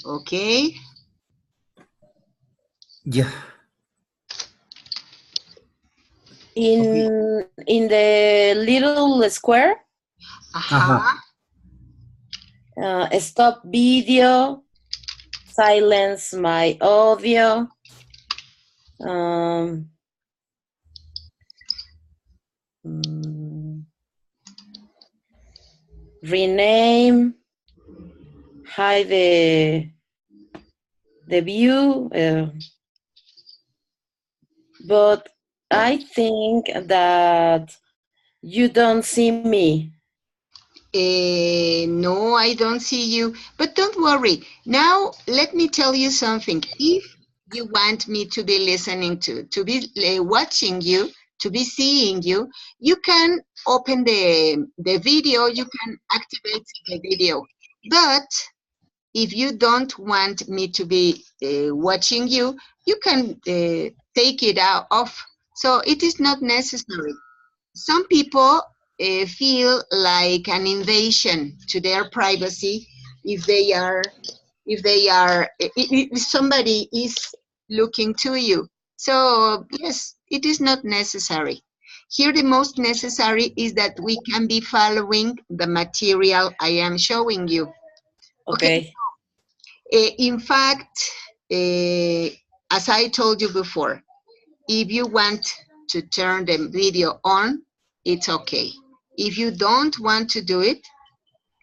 Okay. Yeah. In the little square, Uh-huh. stop video, silence my audio, um, rename, hide the view, but I think that you don't see me. No, I don't see you. But don't worry. Now, let me tell you something. If you want me to be listening to be watching you, to be seeing you, you can open the video, you can activate the video. But if you don't want me to be watching you, you can take it out off. So it is not necessary. Some people feel like an invasion to their privacy if if somebody is looking to you. So yes, it is not necessary. Here the most necessary is that we can be following the material I am showing you. Okay. Okay. In fact, as I told you before, if you want to turn the video on, it's okay. If you don't want to do it,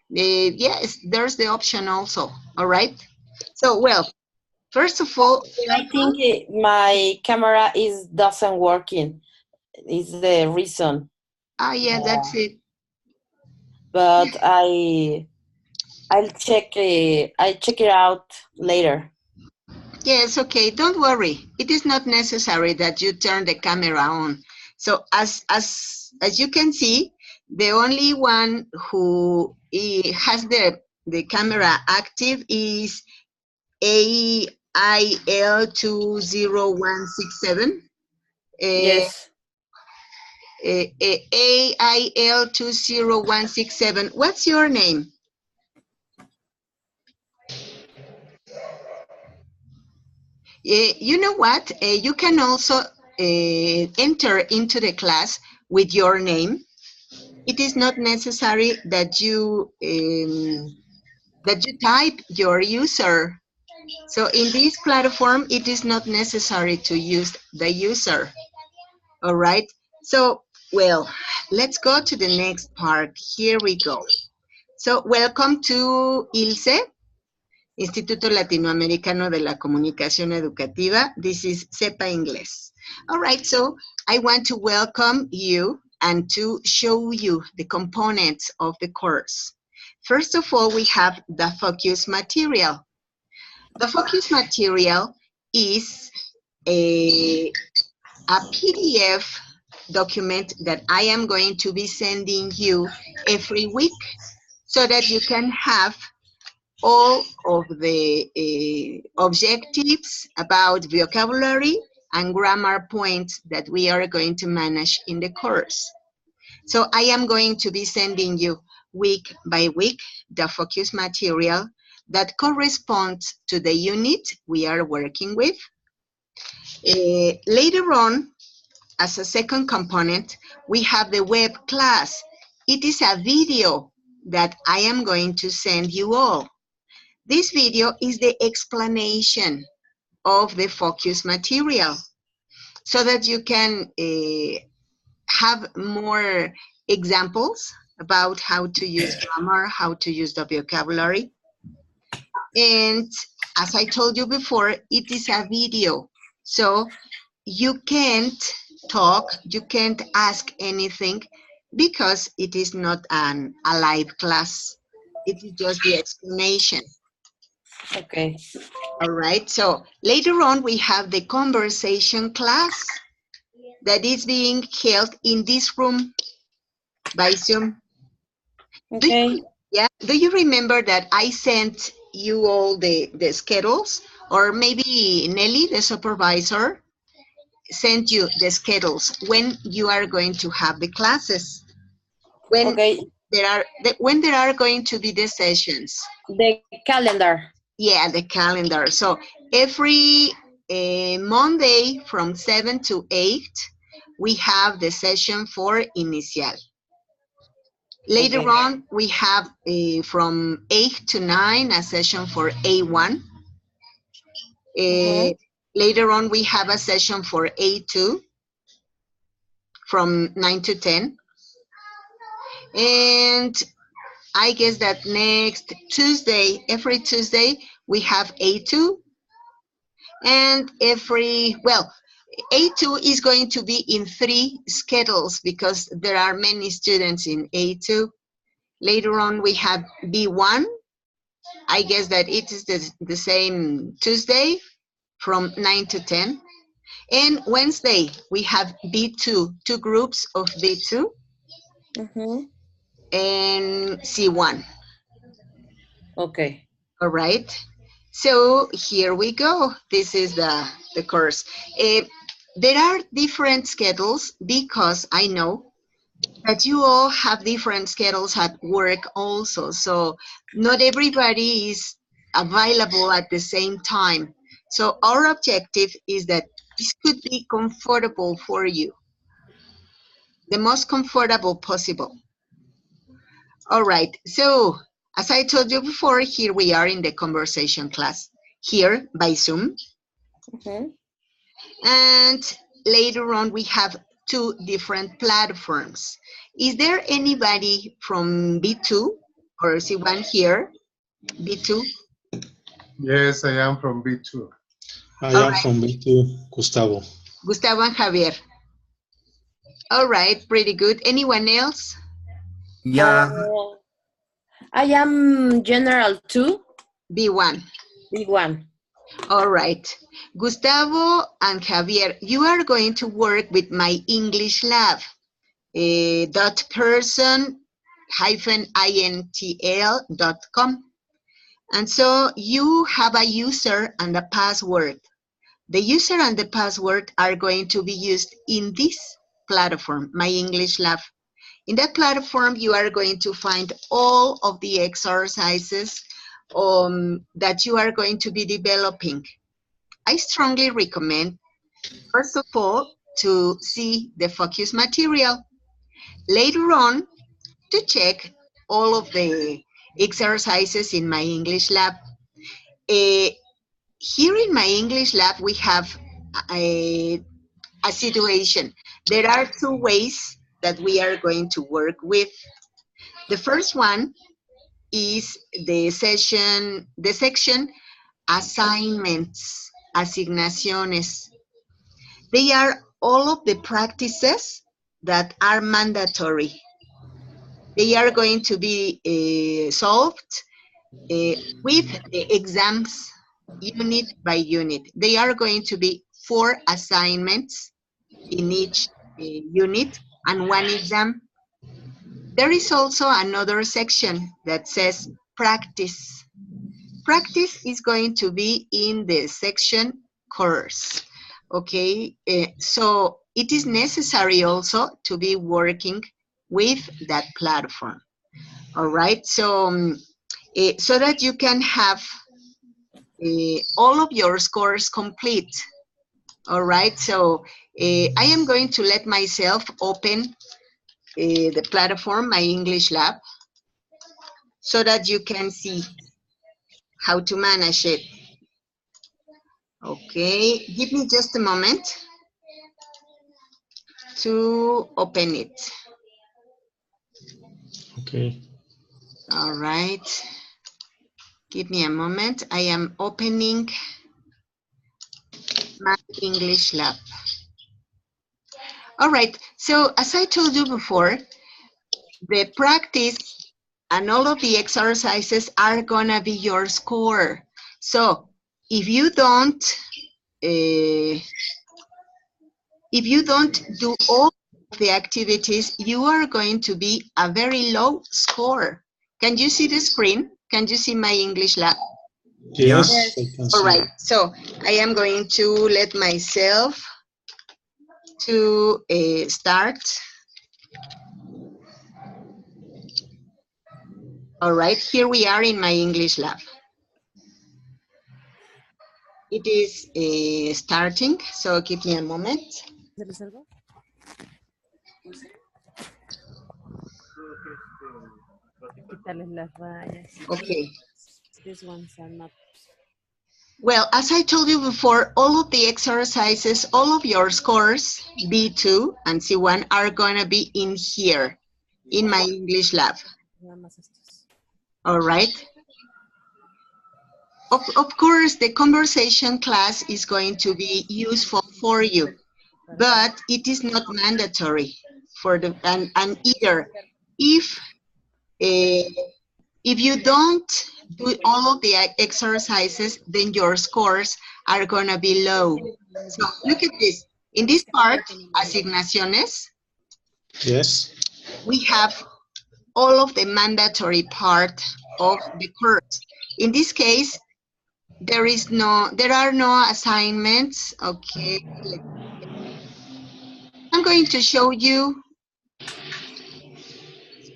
yes, there's the option also. All right. So, well, first of all, I think my camera is doesn't working. Is the reason. yeah, that's it. But I'll check it out later. Yes, okay. Don't worry. It is not necessary that you turn the camera on. So, as you can see, the only one who has the camera active is AIL20167. Yes. AIL20167. What's your name? You know what? You can also enter into the class with your name. It is not necessary that you type your user. So in this platform, it is not necessary to use the user. All right. So, well, let's go to the next part. Here we go. So, welcome to ILCE, Instituto Latinoamericano de la Comunicación Educativa. This is Sepa Inglés. All right, so I want to welcome you and to show you the components of the course. First of all, we have the focus material. The focus material is a PDF document that I am going to be sending you every week so that you can have all of the objectives about vocabulary and grammar points that we are going to manage in the course. So I am going to be sending you week by week the focus material that corresponds to the unit we are working with. Later on, as a second component, we have the web class. It is a video that I am going to send you all. This video is the explanation of the focus material so that you can have more examples about how to use grammar, how to use the vocabulary. And as I told you before, it is a video. So you can't talk, you can't ask anything because it is not a live class. It is just the explanation. Okay. All right, so later on we have the conversation class that is being held in this room by Zoom. Okay. Do you remember that I sent you all the schedules? Or maybe Nelly, the supervisor, sent you the schedules when you are going to have the classes, when Okay. there are going to be the sessions. The calendar. Yeah, the calendar. So every Monday from 7 to 8, we have the session for inicial. Later Okay. on, we have from 8 to 9 a session for A1. Mhm. Later on, we have a session for A2 from 9 to 10. And I guess that next Tuesday, every Tuesday, we have A2. And A2 is going to be in 3 schedules because there are many students in A2. Later on, we have B1. I guess that it is the same Tuesday from 9 to 10. And Wednesday, we have B2, 2 groups of B2 Mhm. and C1. Okay. All right. So here we go. This is the course. Uh, there are different schedules because I know that you all have different schedules at work also. So not everybody is available at the same time. So our objective is that this could be comfortable for you, the most comfortable possible. All right. So as I told you before, here we are in the conversation class here by Zoom. Mhm. And later on, we have 2 different platforms. Is there anybody from B2 or C1 here? B2? Yes, I am from B2. I All am right, from B2, Gustavo. Gustavo and Javier. All right, pretty good. Anyone else? Yeah, I am General 2, B1. B1. All right. Gustavo and Javier, you are going to work with my English lab. Dot person hyphen intl.com. And so you have a user and a password. The user and the password are going to be used in this platform, My English Lab. In that platform, you are going to find all of the exercises that you are going to be developing. I strongly recommend, first of all, to see the focus material. Later on, to check all of the exercises in My English Lab. Here in My English Lab, we have a situation. There are 2 ways that we are going to work with. The first one is the section assignments, asignaciones. They are all of the practices that are mandatory. They are going to be solved with the exams unit by unit. They are going to be 4 assignments in each unit and 1 exam. There is also another section that says practice. Practice is going to be in the section course. Okay, so it is necessary also to be working with that platform. All right, so so that you can have all of your scores complete. All right, so I am going to let myself open the platform, My English Lab, so that you can see how to manage it. Okay, give me just a moment to open it. Okay. All right, give me a moment. I am opening My English Lab. All right, so as I told you before, the practice and all of the exercises are gonna be your score. So if you don't do all of the activities, you are going to be a very low score. Can you see the screen? Can you see My English Lab? yeah. Yes, I can All see. right, so I am going to let myself to start. All right, here we are in My English Lab. It is starting, so give me a moment. Okay. These ones are not. Well, as I told you before, all of the exercises, all of your scores, B2 and C1, are going to be in here, in my English lab. All right. Of course, the conversation class is going to be useful for you, but it is not mandatory for the, and either if you don't do all of the exercises, then your scores are going to be low. So look at this. In this part, asignaciones, Yes. we have all of the mandatory part of the course. In this case, there are no assignments. Okay. I'm going to show you,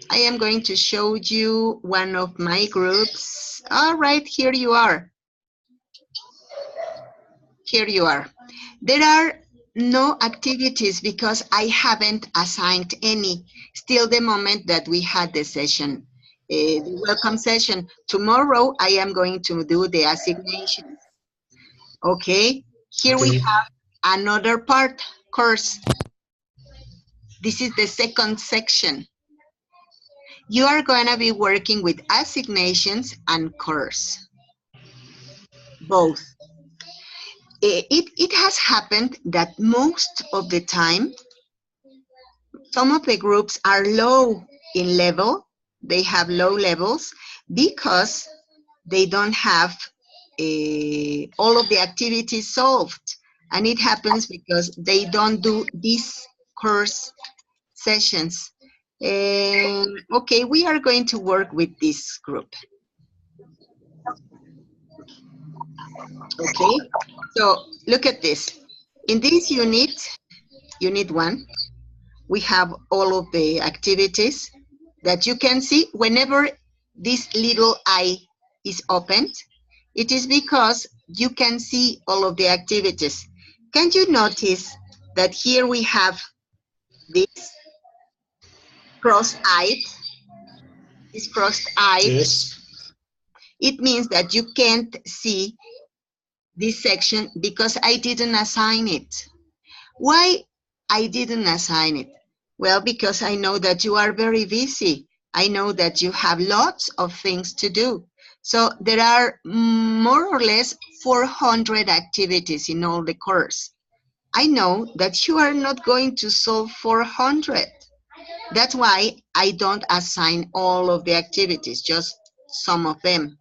I am going to show you one of my groups. All right, here you are. Here you are. There are no activities because I haven't assigned any. Still the moment that we had the session, the welcome session. Tomorrow I am going to do the assignation. Okay, here we have another part, course. This is the second section. You are going to be working with assignations and course, both. It has happened that most of the time, some of the groups are low in level. They have low levels because they don't have all of the activities solved. And it happens because they don't do these course sessions. Okay, we are going to work with this group. Okay, so look at this. In this unit, unit 1, we have all of the activities that you can see. Whenever this little eye is opened, it is because you can see all of the activities. Can you notice that here we have this cross-eyed? This cross-eyed. Yes. It means that you can't see this section because I didn't assign it. Why I didn't assign it? Well, because I know that you are very busy. I know that you have lots of things to do. So there are more or less 400 activities in all the course. I know that you are not going to solve 400. That's why I don't assign all of the activities, just some of them.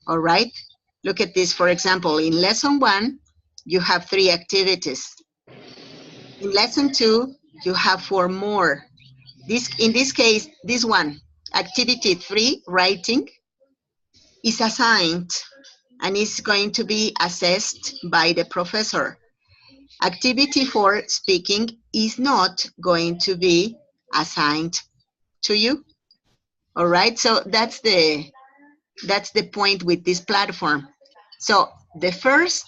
All right? Look at this, for example, in lesson 1, you have 3 activities. In lesson 2, you have 4 more. In this case, this one, activity 3, writing, is assigned and is going to be assessed by the professor. Activity 4, speaking, is not going to be assigned to you. All right, so that's the point with this platform. So the first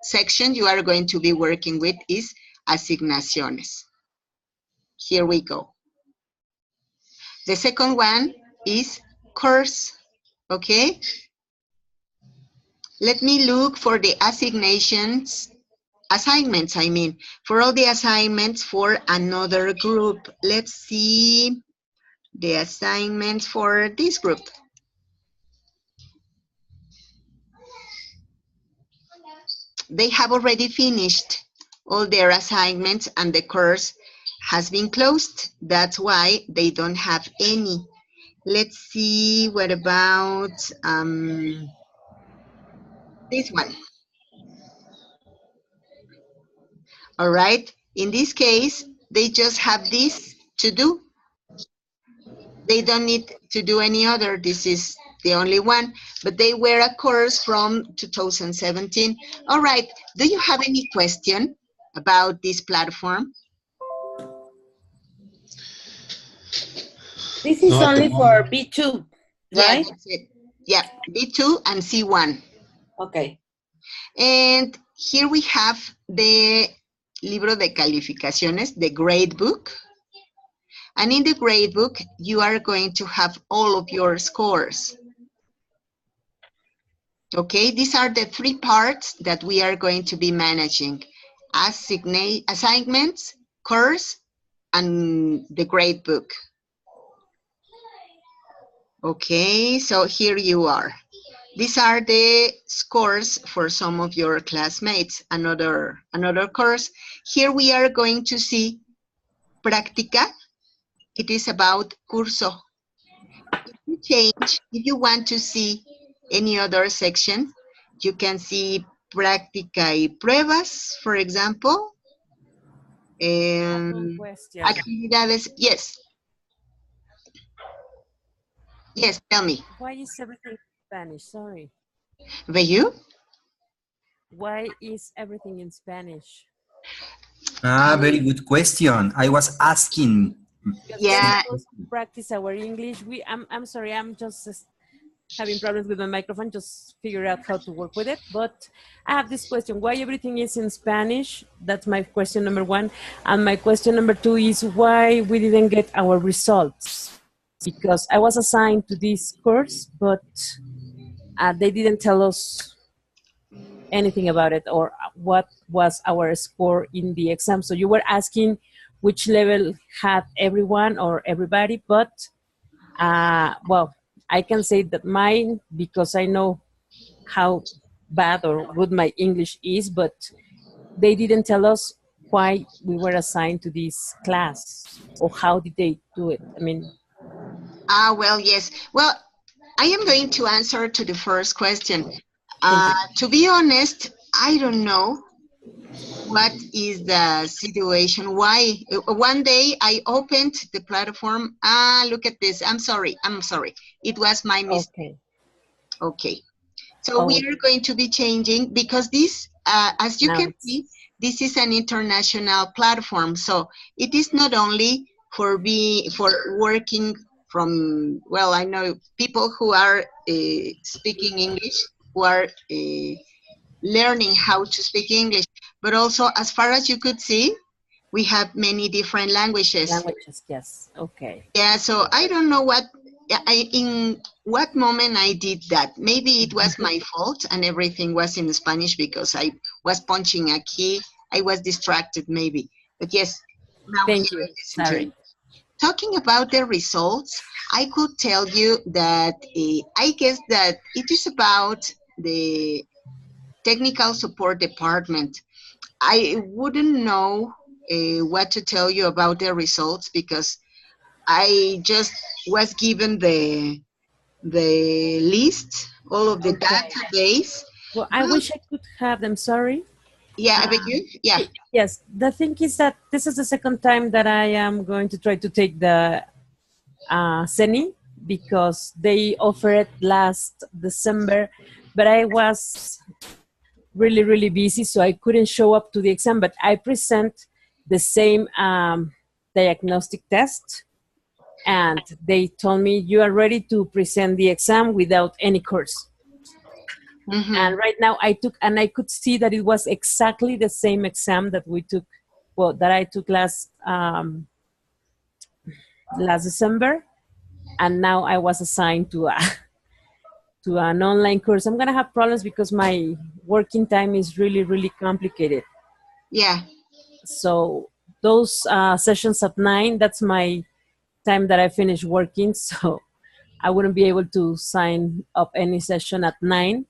section you are going to be working with is asignaciones. Here we go. The second one is course, okay? Let me look for the assignments, I mean, for all the assignments for another group. Let's see the assignments for this group. They have already finished all their assignments and the course has been closed. That's why they don't have any. Let's see, what about this one? All right, in this case, they just have this to do. They don't need to do any other. This is the only one, but they were a course from 2017. All right, do you have any question about this platform? This is No, at the only for moment. B2, Yeah, right? that's it. Yeah, B2 and C1. Okay. And here we have the libro de calificaciones, the grade book. And in the grade book, you are going to have all of your scores. Okay, these are the three parts that we are going to be managing. Assignments, course, and the grade book. Okay, so here you are. These are the scores for some of your classmates. Another course. Here we are going to see práctica. It is about curso. If you change, if you want to see any other section, you can see práctica y pruebas, for example. I have one question. Actividades, yes. Yes, tell me. Why is everything in Spanish? Sorry. But you? Why is everything in Spanish? Very good question. I was asking. Because we're Yeah. supposed to practice our English. I'm sorry, I'm just having problems with my microphone, just figure out how to work with it. But I have this question, why everything is in Spanish? That's my question number one. And my question number two is why we didn't get our results? Because I was assigned to this course, but they didn't tell us anything about it or what was our score in the exam. So you were asking which level had everyone or everybody, but well, I can say that mine, because I know how bad or good my English is, but they didn't tell us why we were assigned to this class or how did they do it. I mean, Well, yes. Well, I am going to answer to the first question. thank you. To be honest, I don't know what is the situation. Why? One day I opened the platform. Look at this. I'm sorry. It was my mistake. Okay. Okay. So we Oh, are going to be changing because this, as you now can it's see, this is an international platform. So it is not only for working from, well, I know people who are speaking English, who are learning how to speak English, but also as far as you could see, we have many different languages. languages, yes. Okay. Yeah, so I don't know in what moment I did that. Maybe it was my fault and everything was in Spanish because I was punching a key. I was distracted maybe. But yes, now Thank here you. it is. Sorry. Talking about the results, I could tell you that I guess that it is about the technical support department. I wouldn't know what to tell you about the results because I just was given the list, all of the Okay. database. Well, I Well, wish I could have them. Sorry. yeah, but you, yeah, Yes. The thing is that this is the second time that I am going to try to take the CENI because they offered last December, but I was really, really busy, so I couldn't show up to the exam. But I present the same diagnostic test, and they told me you are ready to present the exam without any course. And right now I took, and I could see that it was exactly the same exam that we took, well, that I took last December, and now I was assigned to to an online course. I'm gonna have problems because my working time is really, really complicated. yeah. So those sessions at 9, that's my time that I finish working. So I wouldn't be able to sign up any session at 9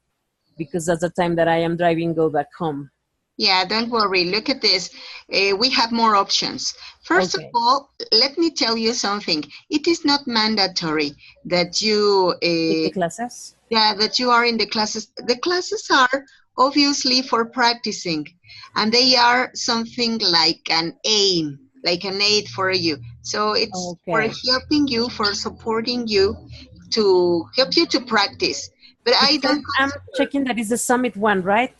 because that's the time that I am driving go back home. Yeah, don't worry. Look at this. We have more options. First of Okay. all, let me tell you something. It is not mandatory that you Take the classes. yeah, that you are in the classes. The classes are obviously for practicing, and they are something like an aim, like an aid for you. So it's for Okay. helping you, for supporting you, to help you to practice. But I Because don't I'm consider, checking that is the summit one, right?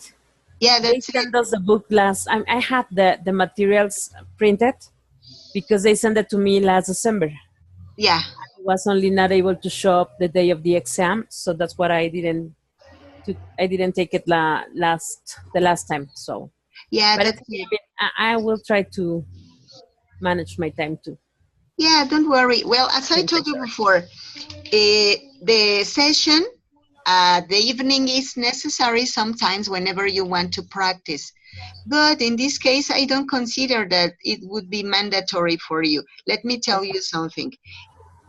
yeah, They that's it. sent us the book last. I had the materials printed because they sent it to me last December. Yeah, was only not able to show up the day of the exam, so that's what I didn't. I didn't take it the last time. So, Yeah, but that's it's okay. it. I mean, I will try to manage my time too. Yeah, don't worry. Well, as I Thank you. told you before, the session the evening is necessary sometimes whenever you want to practice. But in this case, I don't consider that it would be mandatory for you. Let me tell you something.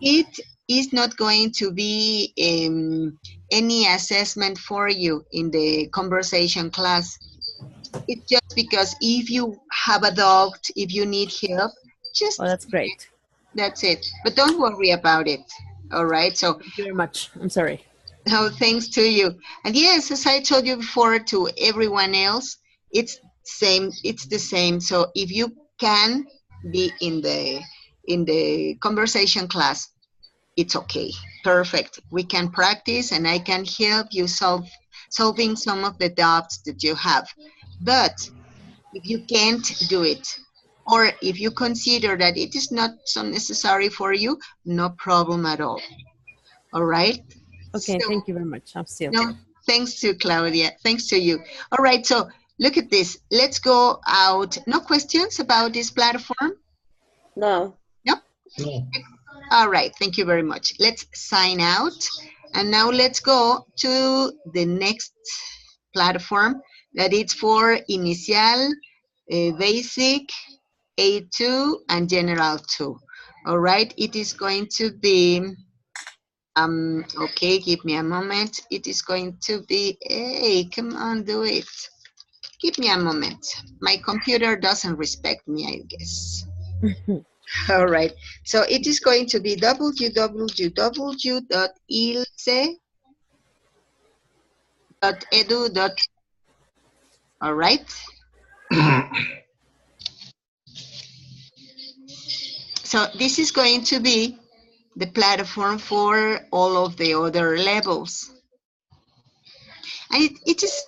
It is not going to be any assessment for you in the conversation class. It's just because if you have a doubt, if you need help, Oh, just that's great. that's it. But don't worry about it. All right. So, Thank you very much. I'm sorry. no, thanks to you. And yes, as I told you before to everyone else, it's same. It's the same. So if you can be in the conversation class, it's okay. Perfect. We can practice, and I can help you solving some of the doubts that you have. But if you can't do it, or if you consider that it is not so necessary for you, no problem at all. All right? Okay, So, thank you very much. I'm still. no, thanks to Claudia. Thanks to you. All right, so look at this. Let's go out. No questions about this platform? No. No? No. All right, thank you very much. Let's sign out. And now let's go to the next platform that is for Inicial, Basic, A2, and General 2. All right, it is going to be, okay, give me a moment. It is going to be, hey, come on, do it. Give me a moment. My computer doesn't respect me, I guess. All right. So it is going to be www.ilce.edu. All right. So this is going to be the platform for all of the other levels. And it is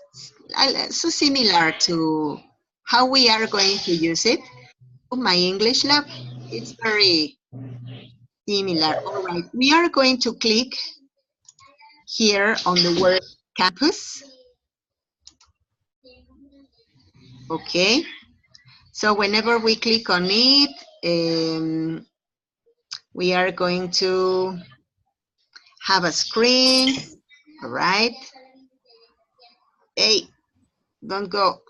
so similar to how we are going to use it. My English lab, it's very similar. All right. We are going to click here on the word campus. Okay. So whenever we click on it, we are going to have a screen. All right. Hey, don't go.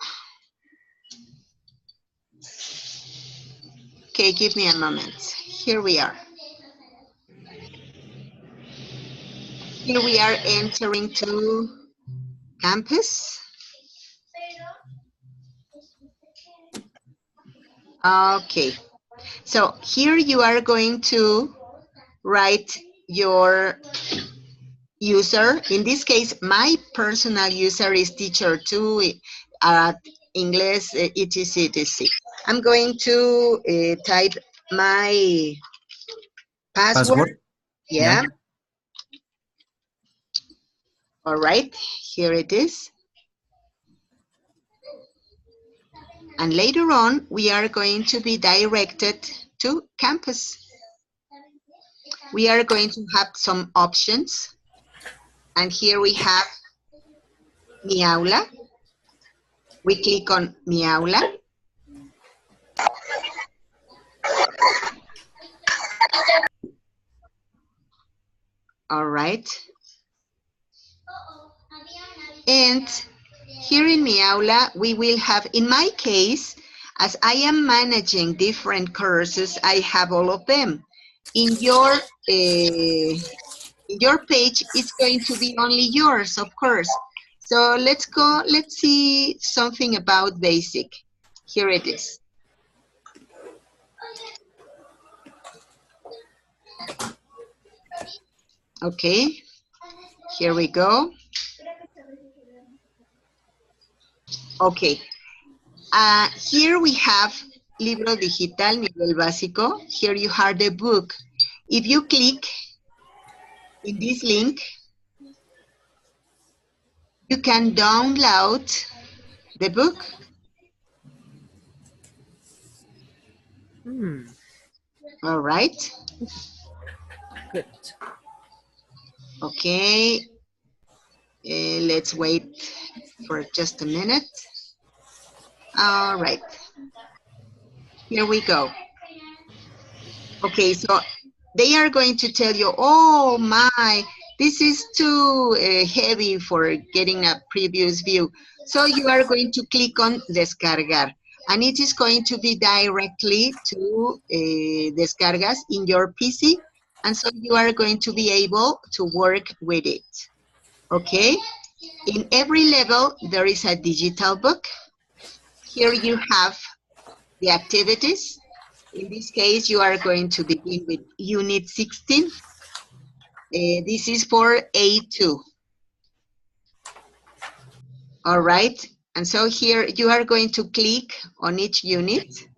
Okay, give me a moment. Here we are. Here we are entering to campus. Okay. So here you are going to write your user. In this case, my personal user is teacher2 at English, etc, etc. I'm going to type my password. Yeah. All right, here it is. And later on, we are going to be directed to campus. We are going to have some options. And here we have Mi Aula. We click on Mi Aula. All right. And here in Mi Aula, we will have, in my case, as I am managing different courses, I have all of them. In your page, it's going to be only yours, of course. So let's go, let's see something about basic. Here it is. Okay, here we go. Okay, here we have Libro Digital Nivel Básico. Here you have the book. If you click in this link, you can download the book. All right. Good. Okay. Let's wait for just a minute. All right. Here we go. Okay, so they are going to tell you, oh my, this is too heavy for getting a previous view. So you are going to click on Descargar, and it is going to be directly to Descargas in your PC, and so you are going to be able to work with it. Okay? In every level, there is a digital book. Here you have the activities. In this case, you are going to begin with Unit 16. This is for A2. All right. And so here you are going to click on each unit,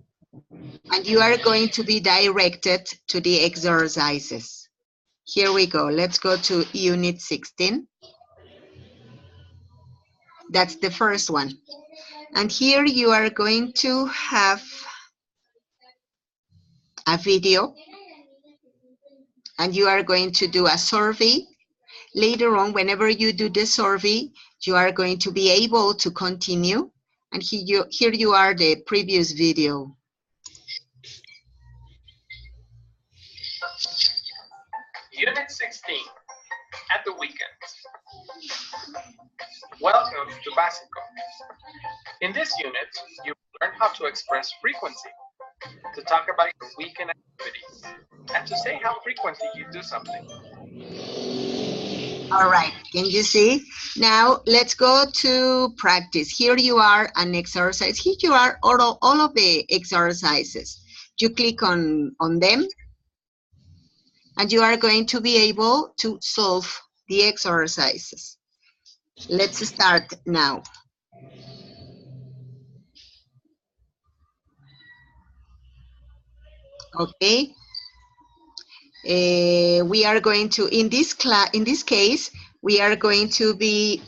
and you are going to be directed to the exercises. Here we go. Let's go to Unit 16. That's the first one. And here you are going to have a video, and you are going to do a survey. Later on, whenever you do the survey, you are going to be able to continue. And here you are, the previous video. Unit 16, at the weekend. Welcome to Básico. In this unit, you learn how to express frequency, to talk about your weekend activities, and to say how frequently you do something. All right, can you see? Now let's go to practice. Here you are, an exercise. Here you are, all of the exercises. You click on them, and you are going to be able to solve the exercises. Let's start now. Okay. We are going to, in this case, we are going to be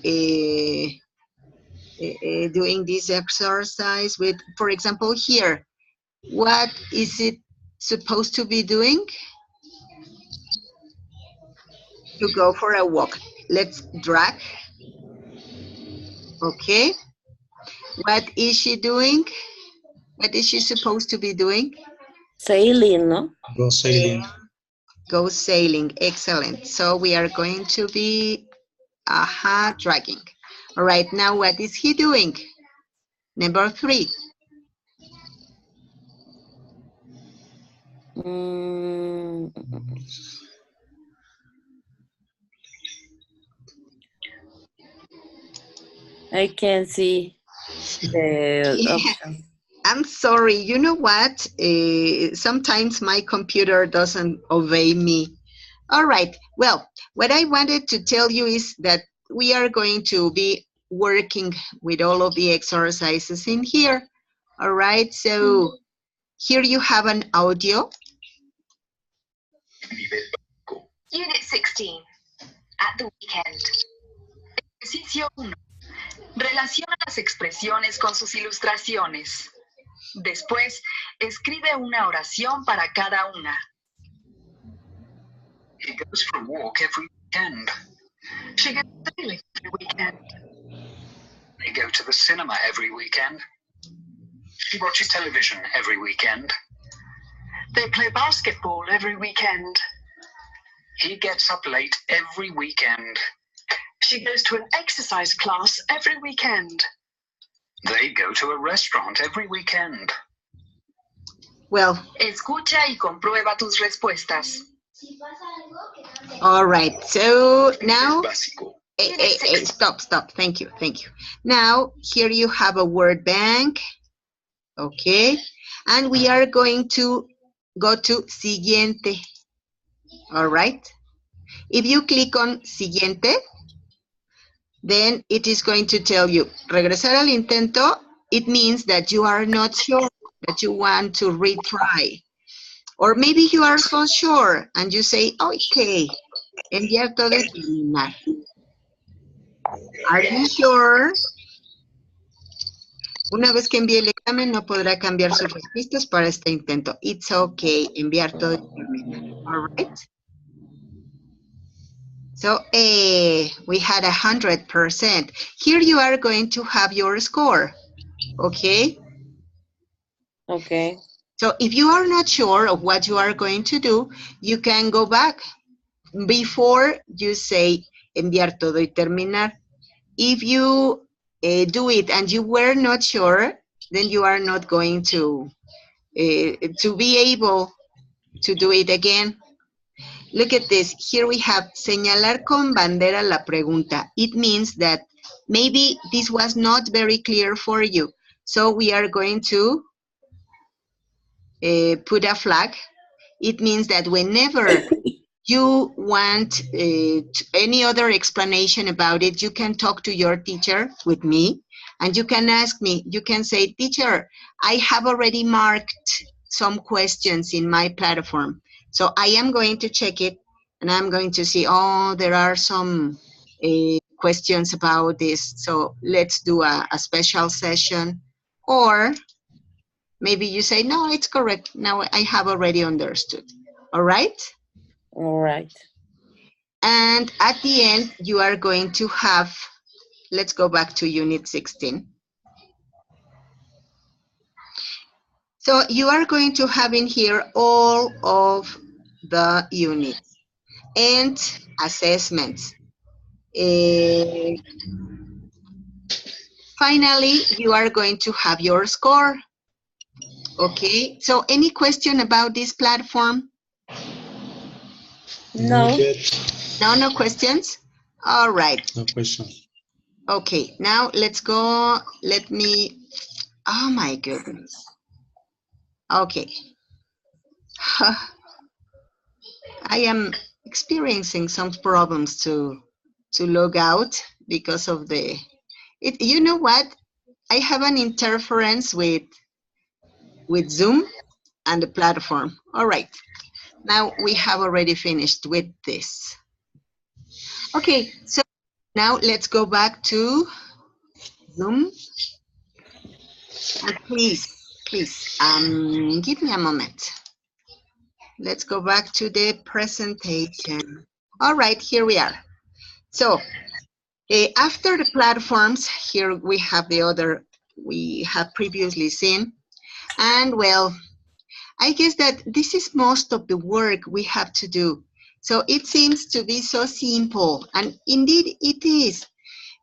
doing this exercise with, for example, here. What is it supposed to be doing? To go for a walk. Let's drag. Okay. What is she doing? What is she supposed to be doing? Sailing, no? Go sailing. Go sailing. Excellent. So we are going to be dragging. All right. Now what is he doing? Number 3. I can see the option. I'm sorry. You know what? Sometimes my computer doesn't obey me. All right. Well, what I wanted to tell you is that we are going to be working with all of the exercises in here. All right. So here you have an audio. Unit 16. At the weekend. Ejercicio 1. Relaciona las expresiones con sus ilustraciones. Después, escribe una oración para cada una. He goes for a walk every weekend. She goes sailing every weekend. They go to the cinema every weekend. She watches television every weekend. They play basketball every weekend. He gets up late every weekend. She goes to an exercise class every weekend. They go to a restaurant every weekend. Well, escucha y comprueba tus respuestas. All right. So now, Básico. stop. Thank you. Now, here you have a word bank. Okay. And we are going to go to siguiente. All right. If you click on siguiente, then it is going to tell you, regresar al intento, it means that you are not sure, that you want to retry. Or maybe you are so sure and you say, okay, enviar todo y terminar. Are you sure? Una vez que envíe el examen, no podrá cambiar sus respuestas para este intento. It's okay, enviar todo y terminar. All right. So we had 100%. Here you are going to have your score, okay? Okay. So if you are not sure of what you are going to do, you can go back before you say enviar todo y terminar. If you do it and you were not sure, then you are not going to be able to do it again. Look at this. Here we have señalar con bandera la pregunta. It means that maybe this was not very clear for you. So we are going to put a flag. It means that whenever you want any other explanation about it, you can talk to your teacher with me, and you can ask me, you can say, teacher, I have already marked some questions in my platform. So I am going to check it, and I'm going to see, oh, there are some questions about this. So let's do a special session. Or maybe you say, no, it's correct. Now I have already understood. All right? All right. And at the end, you are going to have, let's go back to Unit 16. So you are going to have in here all of the units and assessments. Finally, you are going to have your score. Okay, so any question about this platform? No. Not yet. No questions? All right. No question. Okay, now let's go. Let me, oh my goodness. Okay. I am experiencing some problems to log out because of the, you know what? I have an interference with Zoom and the platform. All right. Now we have already finished with this. Okay, so now let's go back to Zoom. And please, give me a moment. Let's go back to the presentation. All right, here we are. So after the platforms, here we have the other we have previously seen. And well, I guess that this is most of the work we have to do. So it seems to be so simple, and indeed it is.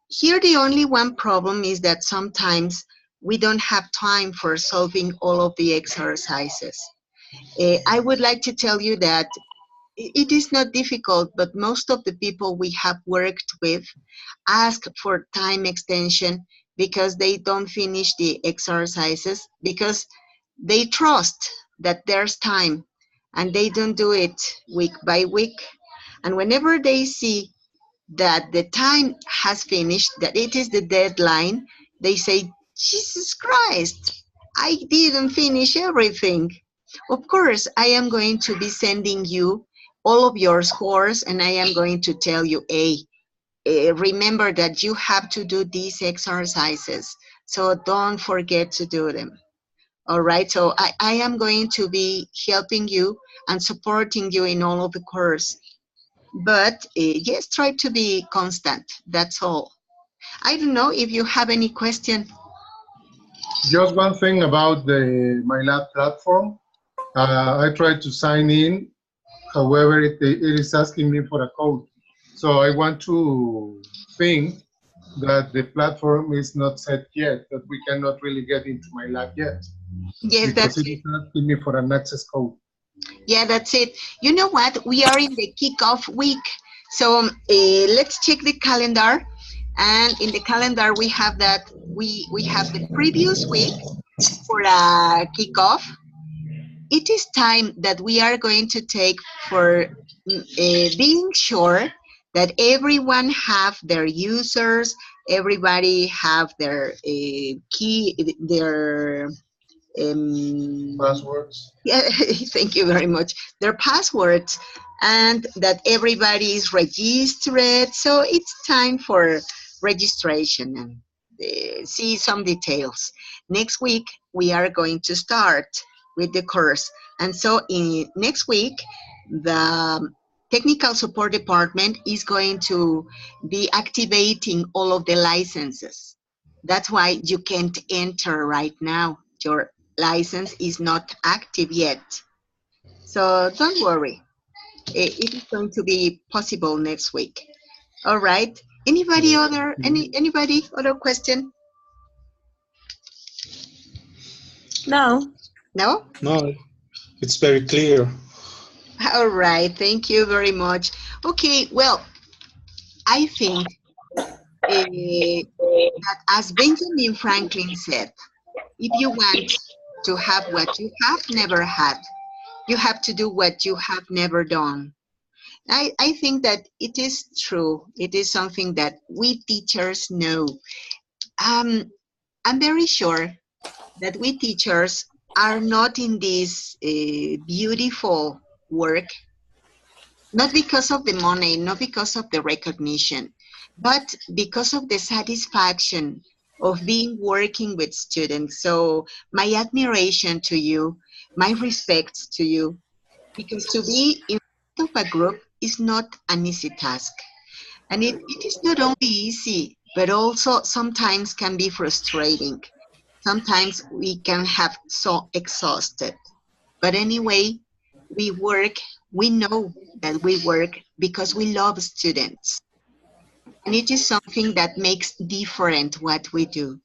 Here the only one problem is that sometimes we don't have time for solving all of the exercises. I would like to tell you that it is not difficult, but most of the people we have worked with ask for time extension because they don't finish the exercises because they trust that there's time and they don't do it week by week. And whenever they see that the time has finished, that it is the deadline, they say, Jesus Christ, I didn't finish everything. Of course, I am going to be sending you all of your scores, and I am going to tell you, hey, remember that you have to do these exercises, so don't forget to do them. All right, so I am going to be helping you and supporting you in all of the course. But yes, try to be constant, that's all. I don't know if you have any question. Just one thing about the my lab platform. I tried to sign in, however, it is asking me for a code. So I want to think that the platform is not set yet, that we cannot really get into my lab yet. Yes, because that's it it. is asking me for an access code. Yeah, that's it. You know what? We are in the kickoff week. So let's check the calendar. And in the calendar, we have that we have the previous week for a kickoff. It is time that we are going to take for being sure that everyone have their users, everybody have their key, their Passwords. yeah, thank you very much. Their passwords, and that everybody is registered. So it's time for registration and see some details. Next week, we are going to start with the course. And so in next week, the technical support department is going to be activating all of the licenses. That's why you can't enter right now. Your license is not active yet. So don't worry. It is going to be possible next week. All right. Anybody other question? No. No? No, it's very clear. All right. Thank you very much. Okay. Well, I think that as Benjamin Franklin said, if you want to have what you have never had, you have to do what you have never done. I think that it is true. It is something that we teachers know. I'm very sure that we teachers are not in this beautiful work, not because of the money, not because of the recognition, but because of the satisfaction of being working with students. So my admiration to you, my respects to you, because to be in front of a group is not an easy task. And it is not only easy, but also sometimes can be frustrating. Sometimes we can have so exhausted. But anyway, we work, we know that we work because we love students. And it is something that makes different what we do.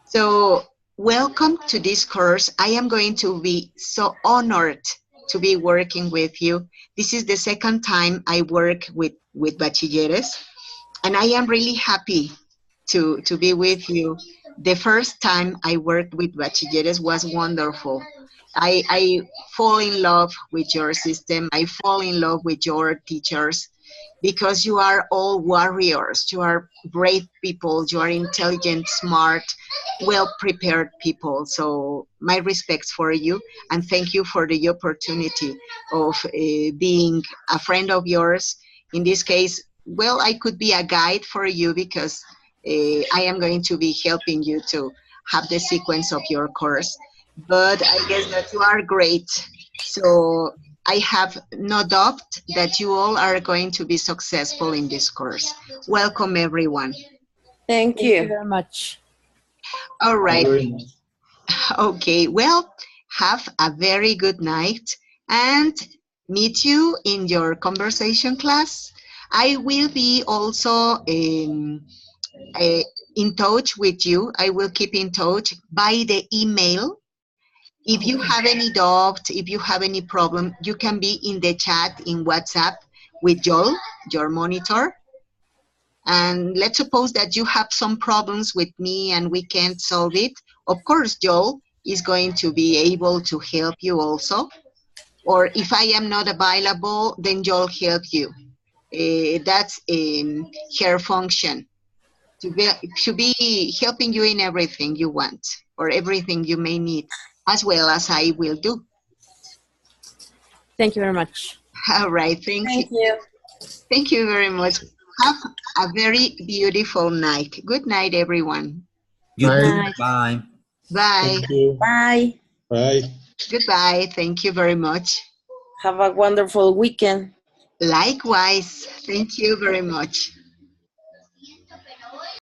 So welcome to this course. I am going to be so honored to be working with you. This is the second time I work with bachilleres, and I am really happy to be with you. The first time I worked with bachilleres was wonderful. I fall in love with your system. I fall in love with your teachers because you are all warriors. You are brave people. You are intelligent, smart, well-prepared people. So my respects for you, and thank you for the opportunity of being a friend of yours. In this case, well, I could be a guide for you because I am going to be helping you to have the sequence of your course. But I guess that you are great. So I have no doubt that you all are going to be successful in this course. Welcome, everyone. Thank Thank you you. very much. All Thank right. you very much. Okay. Well, have a very good night and meet you in your conversation class. I will be also in touch with you. I will keep in touch by the email. If you have any doubt, if you have any problem, you can be in the chat in WhatsApp with Joel, your monitor. And let's suppose that you have some problems with me and we can't solve it. Of course, Joel is going to be able to help you also. Or if I am not available, then Joel help you. That's her function, to be helping you in everything you want or everything you may need, as well as I will do. Thank you very much. All right, thank you. Thank you. Thank you very much. Have a very beautiful night. Good night, everyone. You Bye. too. Night. Bye. Bye. Thank you. Bye. Bye. Goodbye. Thank you very much. Have a wonderful weekend. Likewise. Thank you very much.